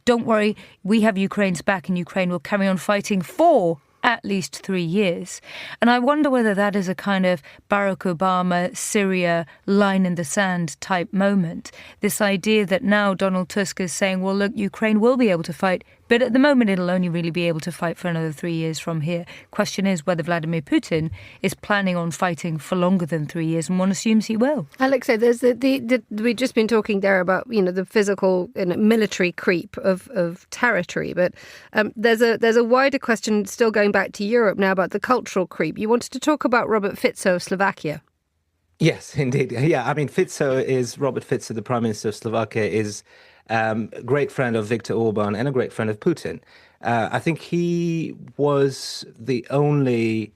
C: Don't worry, we have Ukraine's back and Ukraine will carry on fighting for at least 3 years. And I wonder whether that is a kind of Barack Obama, Syria, line in the sand type moment. This idea that now Donald Tusk is saying, well, look, Ukraine will be able to fight, but at the moment it'll only really be able to fight for another 3 years from here. Question is whether Vladimir Putin is planning on fighting for longer than 3 years, and one assumes he will.
A: Alexei, there's we've just been talking there about the physical and military creep of territory, but there's a wider question still going back to Europe now about the cultural creep. You wanted to talk about Robert Fico of Slovakia.
G: Yes, indeed. Yeah, I mean, Robert Fico, the Prime Minister of Slovakia, is a great friend of Viktor Orban and a great friend of Putin. I think he was the only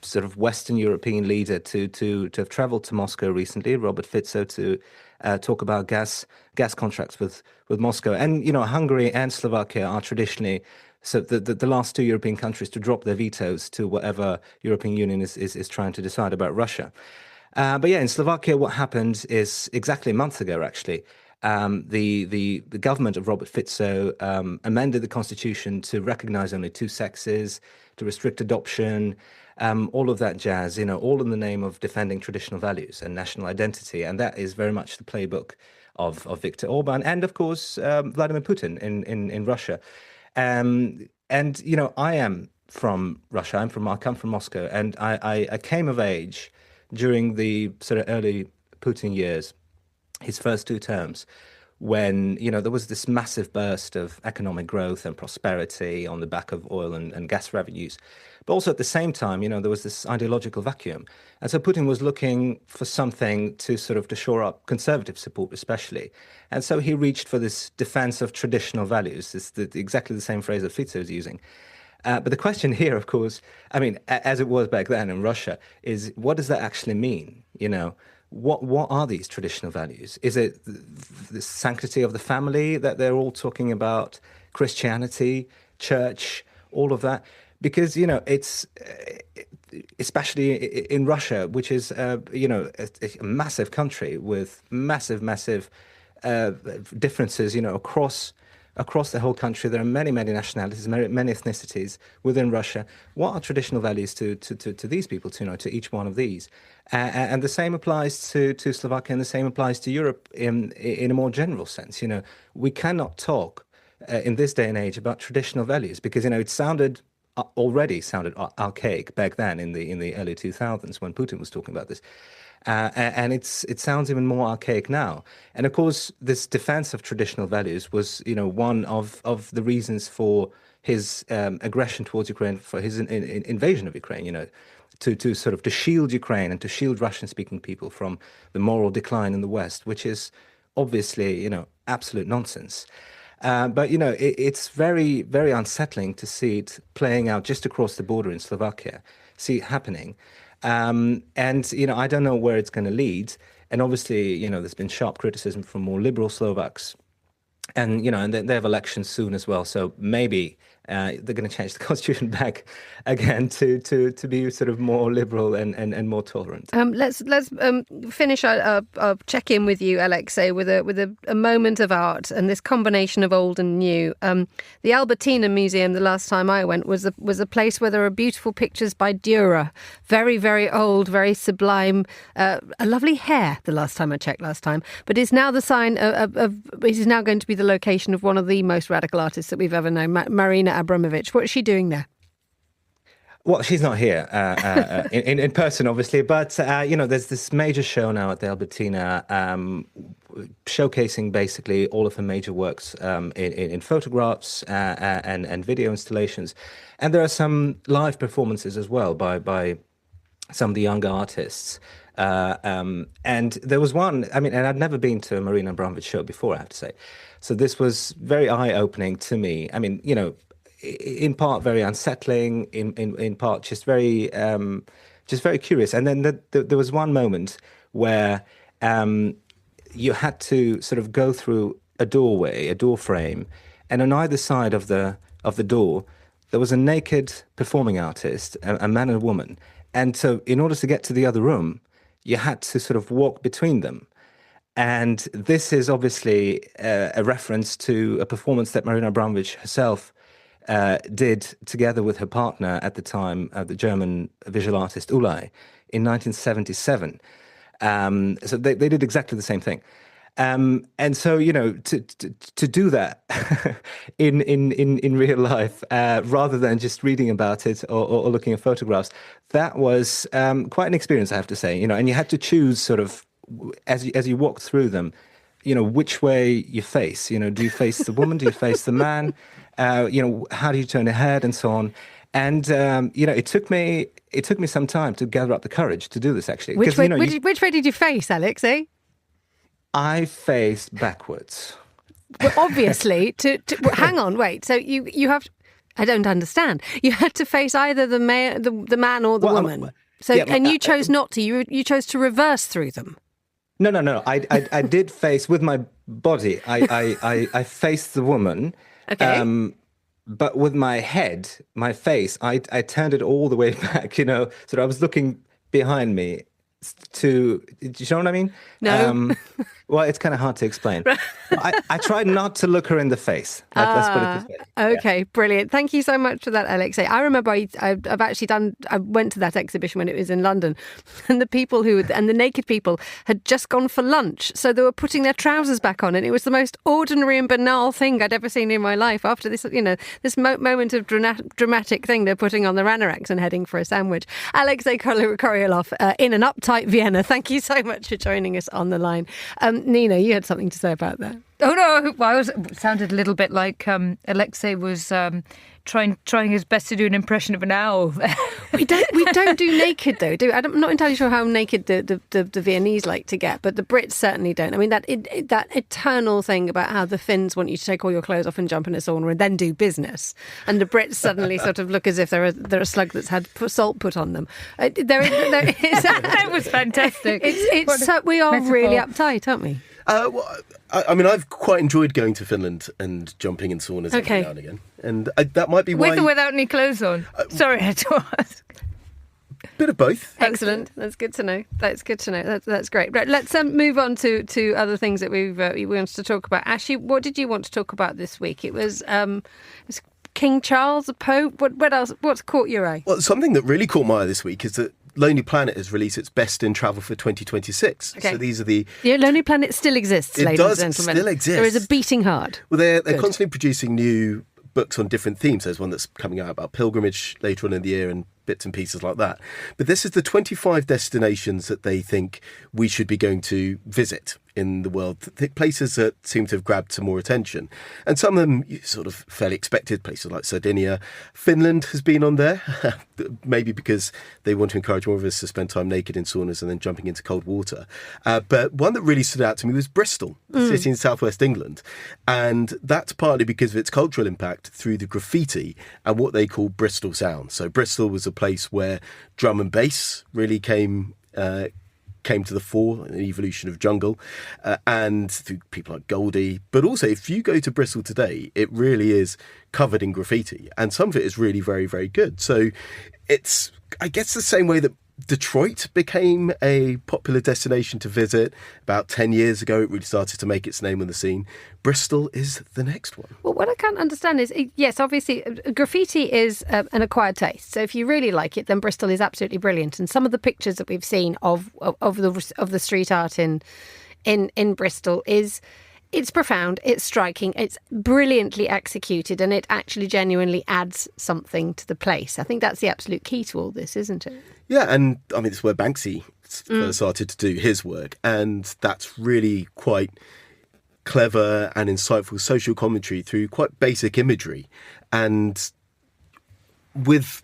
G: sort of Western European leader to have travelled to Moscow recently, Robert Fico, to talk about gas contracts with Moscow. And, Hungary and Slovakia are traditionally the last two European countries to drop their vetoes to whatever European Union is trying to decide about Russia. But yeah, in Slovakia, what happened is exactly a month ago, actually. The government of Robert Fico amended the constitution to recognise only two sexes, to restrict adoption, all of that jazz, all in the name of defending traditional values and national identity. And that is very much the playbook of Viktor Orban and, of course, Vladimir Putin in Russia. And, I am from Russia. I come from Moscow, and I came of age during the sort of early Putin years, his first two terms, when, there was this massive burst of economic growth and prosperity on the back of oil and gas revenues. But also at the same time, there was this ideological vacuum. And so Putin was looking for something to shore up conservative support, especially. And so he reached for this defense of traditional values, exactly the same phrase that Fico is using. But the question here, of course, I mean, as it was back then in Russia, is what does that actually mean? What are these traditional values? Is it the sanctity of the family that they're all talking about, Christianity, church, all of that? because, it's especially in Russia, which is, a massive country with massive differences, across the whole country. There are many nationalities, many ethnicities within Russia. What are traditional values to these people, to each one of these? And the same applies to Slovakia, and the same applies to Europe in a more general sense. We cannot talk in this day and age about traditional values because, it already sounded archaic back then in the early 2000s when Putin was talking about this. And it sounds even more archaic now. And of course, this defense of traditional values was, one of the reasons for his aggression towards Ukraine, for his invasion of Ukraine, to shield Ukraine and to shield Russian-speaking people from the moral decline in the West, which is obviously, absolute nonsense. But, it's very, very unsettling to see it playing out just across the border in Slovakia, see it happening. And, I don't know where it's going to lead. And obviously, there's been sharp criticism from more liberal Slovaks. And, and they have elections soon as well. So maybe they're going to change the constitution back again to be sort of more liberal and more tolerant.
A: Let's finish our check-in with you, Alexei, with a moment of art and this combination of old and new. The Albertina Museum, the last time I went, was a place where there are beautiful pictures by Dürer. Very, very old, very sublime. A lovely hair, the last time I checked But it's now the sign of it is now going to be the location of one of the most radical artists that we've ever known, Marina Abramovich. What is she doing there?
G: Well, she's not here in person, obviously, but, there's this major show now at the Albertina showcasing basically all of her major works in photographs and video installations. And there are some live performances as well by some of the younger artists. And there was one, and I'd never been to a Marina Abramovich show before, I have to say. So this was very eye-opening to me. In part very unsettling, in part just very curious. And then there was one moment where you had to sort of go through a doorway, a door frame, and on either side of the door there was a naked performing artist, a man and a woman. And so in order to get to the other room, you had to sort of walk between them. And this is obviously a reference to a performance that Marina Abramovich herself did together with her partner at the time, the German visual artist Ulay, in 1977. So they did exactly the same thing. And so, to do that in real life, rather than just reading about it or looking at photographs, that was quite an experience, I have to say. And you had to choose sort of, as you walk through them, which way you face. Do you face the woman? Do you face the man? How do you turn your head and so on? And it took me some time to gather up the courage to do this. Actually,
A: which way did you face, Alexei?
G: I faced backwards.
A: Well, obviously, hang on, wait. So you have. I don't understand. You had to face either the man or the woman. And you chose not to. You chose to reverse through them.
G: No. I did face with my body. I faced the woman.
A: Okay.
G: But with my head, my face, I turned it all the way back. So I was looking behind me. Do you know what I mean?
A: No.
G: Well, it's kind of hard to explain. I tried not to look her in the face. Let's put it this way.
A: Okay, brilliant. Thank you so much for that, Alexei. I remember I've actually I went to that exhibition when it was in London, and the naked people had just gone for lunch. So they were putting their trousers back on, and it was the most ordinary and banal thing I'd ever seen in my life. After this, this moment of dramatic thing, they're putting on their anoraks and heading for a sandwich. Alexei Korolyov in an uptight Vienna. Thank you so much for joining us on the line. Nina, you had something to say about that.
C: Oh no! Well, it sounded a little bit like Alexei was trying his best to do an impression of an owl.
A: we don't do naked though, do we? I'm not entirely sure how naked the Viennese like to get, but the Brits certainly don't. That eternal thing about how the Finns want you to take all your clothes off and jump in a sauna and then do business, and the Brits suddenly sort of look as if they're a slug that's had salt put on them.
C: That was fantastic.
A: We are really uptight, aren't we?
B: I mean, I've quite enjoyed going to Finland and jumping in saunas every now and again. And that might be why...
C: With or without any clothes on? Sorry, I had to ask.
B: Bit of both.
A: Excellent. That's good to know. That's good to know. That's great. Right, let's move on to other things that we wanted to talk about. Ashley, what did you want to talk about this week? It was King Charles, the Pope. What else? What's caught your eye?
B: Well, something that really caught my eye this week is that Lonely Planet has released its best in travel for 2026.
A: Okay.
B: So these are the...
A: Yeah, Lonely Planet still exists, ladies and gentlemen.
B: It does still exist.
A: There is a beating heart.
B: Well, they're constantly producing new books on different themes. There's one that's coming out about pilgrimage later on in the year and bits and pieces like that. But this is the 25 destinations that they think we should be going to visit in the world, places that seem to have grabbed some more attention. And some of them sort of fairly expected, places like Sardinia. Finland has been on there, maybe because they want to encourage more of us to spend time naked in saunas and then jumping into cold water. But one that really stood out to me was Bristol, a city in southwest England. And that's partly because of its cultural impact through the graffiti and what they call Bristol Sound. So Bristol was a place where drum and bass really came to the fore, an evolution of jungle, and through people like Goldie. But also, if you go to Bristol today, it really is covered in graffiti, and some of it is really very, very good. So it's, I guess, the same way that Detroit became a popular destination to visit about 10 years ago. It really started to make its name on the scene. Bristol is the next one.
A: Well, what I can't understand is, yes, obviously, graffiti is an acquired taste. So if you really like it, then Bristol is absolutely brilliant. And some of the pictures that we've seen of the street art in Bristol it's profound, it's striking, it's brilliantly executed, and it actually genuinely adds something to the place. I think that's the absolute key to all this, isn't it?
B: Yeah, and I mean, it's where Banksy first started to do his work, and that's really quite clever and insightful social commentary through quite basic imagery. And with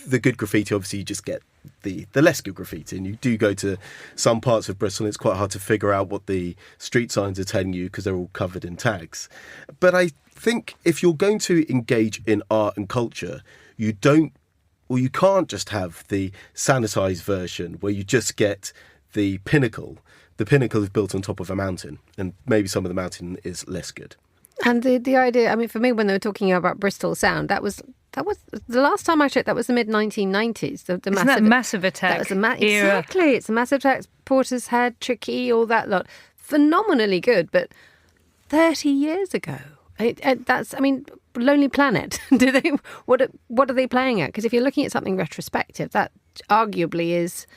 B: the good graffiti, obviously, you just get the less good graffiti, and you do go to some parts of Bristol and it's quite hard to figure out what the street signs are telling you because they're all covered in tags. But I think if you're going to engage in art and culture, you can't just have the sanitized version where you just get the pinnacle. The pinnacle is built on top of a mountain, and maybe some of the mountain is less good.
A: And the idea, I mean, for me, when they were talking about Bristol Sound, that was the last time I checked. That was the mid-1990s. The
C: massive attack.
A: That was exactly. It's a massive attack. Portishead, Tricky, all that lot. Phenomenally good, but 30 years ago. That's, I mean, Lonely Planet. What are they playing at? Because if you're looking at something retrospective, that arguably is,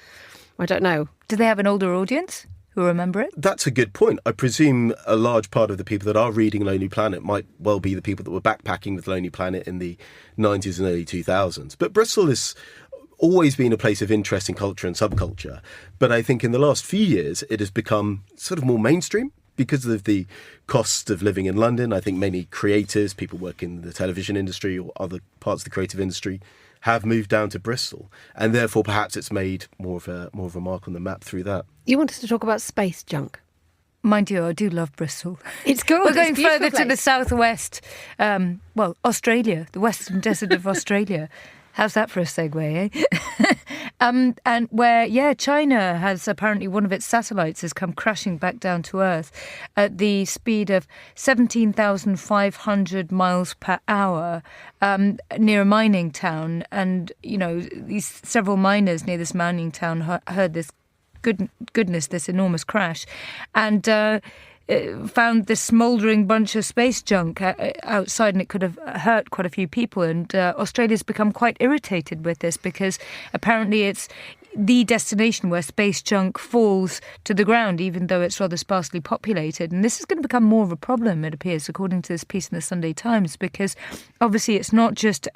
A: I don't know.
C: Do they have an older audience who remember it?
B: That's a good point. I presume a large part of the people that are reading Lonely Planet might well be the people that were backpacking with Lonely Planet in the 90s and early 2000s. But Bristol has always been a place of interest in culture and subculture. But I think in the last few years, it has become sort of more mainstream because of the cost of living in London. I think many creators, people working in the television industry or other parts of the creative industry, have moved down to Bristol, and therefore perhaps it's made more of a mark on the map through that.
A: You wanted to talk about space junk.
C: Mind you, I do love Bristol.
A: It's good.
C: We're going further to the southwest, Australia, the western desert of Australia. How's that for a segue, eh? And where, China has apparently one of its satellites has come crashing back down to Earth at the speed of 17,500 miles per hour near a mining town. And, these several miners near this mining town heard this this enormous crash and found this smouldering bunch of space junk outside, and it could have hurt quite a few people. And Australia's become quite irritated with this because apparently it's the destination where space junk falls to the ground, even though it's rather sparsely populated. And this is going to become more of a problem, it appears, according to this piece in the Sunday Times, because obviously it's not just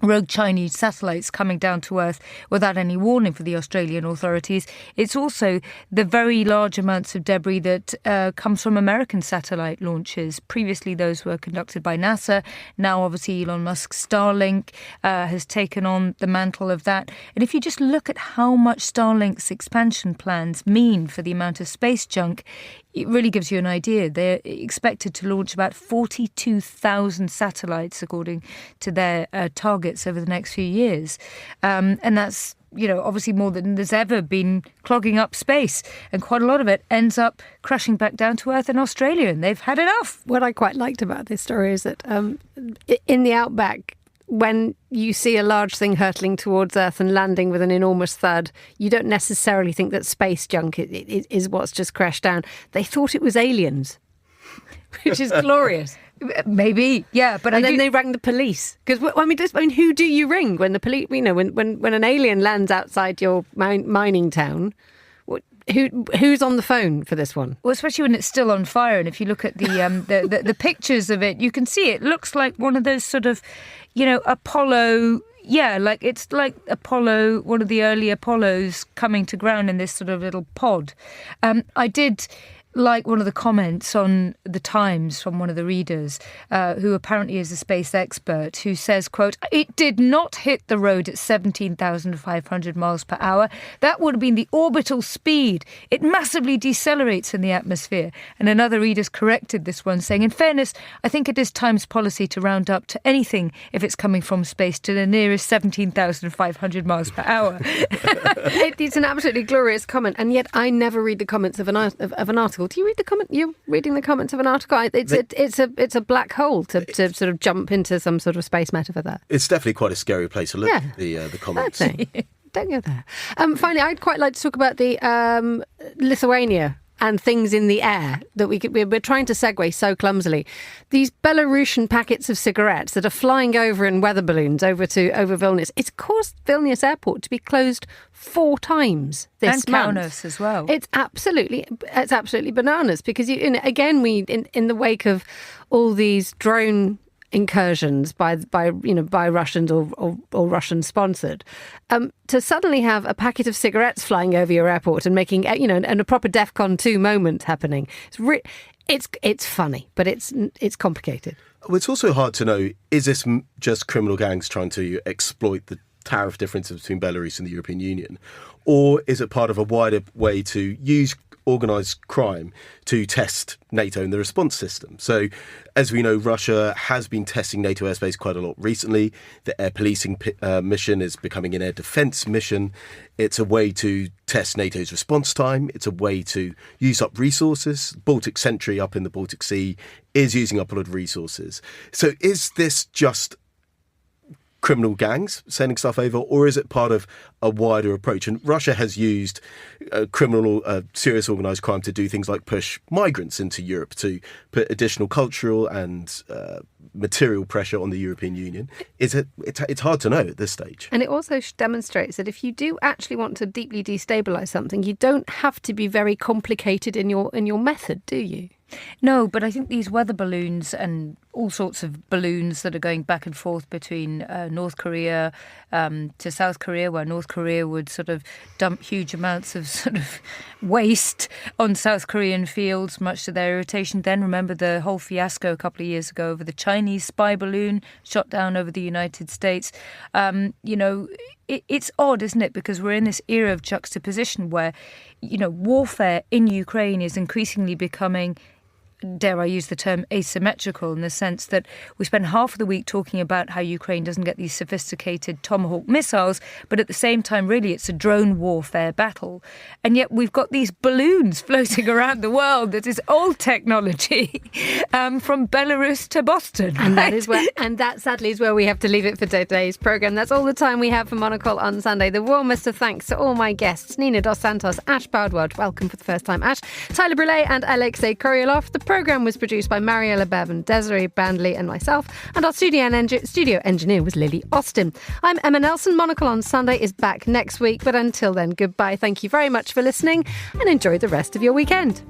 C: rogue Chinese satellites coming down to Earth without any warning for the Australian authorities. It's also the very large amounts of debris that comes from American satellite launches. Previously, those were conducted by NASA. Now, obviously, Elon Musk's Starlink has taken on the mantle of that. And if you just look at how much Starlink's expansion plans mean for the amount of space junk, it really gives you an idea. They're expected to launch about 42,000 satellites, according to their targets over the next few years. And that's obviously more than there's ever been clogging up space. And quite a lot of it ends up crashing back down to Earth in Australia, and they've had enough.
A: What I quite liked about this story is that in the outback, when you see a large thing hurtling towards Earth and landing with an enormous thud, you don't necessarily think that space junk is what's just crashed down. They thought it was aliens, which is glorious.
C: Maybe, yeah, but
A: then they rang the police because who do you ring when the police? When an alien lands outside your mining town? Who's on the phone for this one?
C: Well, especially when it's still on fire, and if you look at the pictures of it, you can see it looks like one of those sort of, Apollo. Yeah, it's like Apollo, one of the early Apollos coming to ground in this sort of little pod. I did like one of the comments on The Times from one of the readers, who apparently is a space expert, who says, quote, "It did not hit the road at 17,500 miles per hour. That would have been the orbital speed. It massively decelerates in the atmosphere." And another reader's corrected this one, saying, "In fairness, I think it is Times policy to round up to anything if it's coming from space to the nearest 17,500 miles per hour."
A: It's an absolutely glorious comment, and yet I never read the comments of an article. Do you read the comment? You're reading the comments of an article. It's a black hole to sort of jump into some sort of space metaphor there.
B: It's definitely quite a scary place to look at the comments.
A: Don't go there. Finally, I'd quite like to talk about the Lithuania and things in the air that we're trying to segue so clumsily. These Belarusian packets of cigarettes that are flying over in weather balloons over Vilnius. It's caused Vilnius airport to be closed 4 times this month.
C: And Kaunas as well.
A: It's absolutely bananas because in the wake of all these drone incursions by Russians or Russian sponsored, to suddenly have a packet of cigarettes flying over your airport and making and a proper DEFCON 2 moment happening. It's funny, but it's complicated.
B: Well, it's also hard to know, is this just criminal gangs trying to exploit the tariff differences between Belarus and the European Union, or is it part of a wider way to use organised crime to test NATO and the response system? So, as we know, Russia has been testing NATO airspace quite a lot recently. The air policing mission is becoming an air defence mission. It's a way to test NATO's response time. It's a way to use up resources. Baltic Sentry up in the Baltic Sea is using up a lot of resources. So is this just criminal gangs sending stuff over, or is it part of a wider approach? And Russia has used serious organised crime to do things like push migrants into Europe, to put additional cultural and material pressure on the European Union. It's hard to know at this stage.
A: And it also demonstrates that if you do actually want to deeply destabilise something, you don't have to be very complicated in your method, do you?
C: No, but I think these weather balloons and all sorts of balloons that are going back and forth between North Korea to South Korea, where North Korea would sort of dump huge amounts of sort of waste on South Korean fields, much to their irritation. Then remember the whole fiasco a couple of years ago over the Chinese spy balloon shot down over the United States. It's odd, isn't it? Because we're in this era of juxtaposition where, warfare in Ukraine is increasingly becoming, dare I use the term, asymmetrical, in the sense that we spend half of the week talking about how Ukraine doesn't get these sophisticated Tomahawk missiles, but at the same time, really, it's a drone warfare battle. And yet we've got these balloons floating around the world that is old technology from Belarus to Boston.
A: And
C: right?
A: that sadly is where we have to leave it for today's programme. That's all the time we have for Monocle on Sunday. The warmest of thanks to all my guests, Nina dos Santos, Ash Bhardwaj, welcome for the first time, Ash, Tyler Brûlé and Alexei Korolyov. The programme was produced by Mariella Bevan, Desiree Bandley and myself, and our studio engineer was Lily Austin. I'm Emma Nelson. Monocle on Sunday is back next week, but until then, goodbye. Thank you very much for listening and enjoy the rest of your weekend.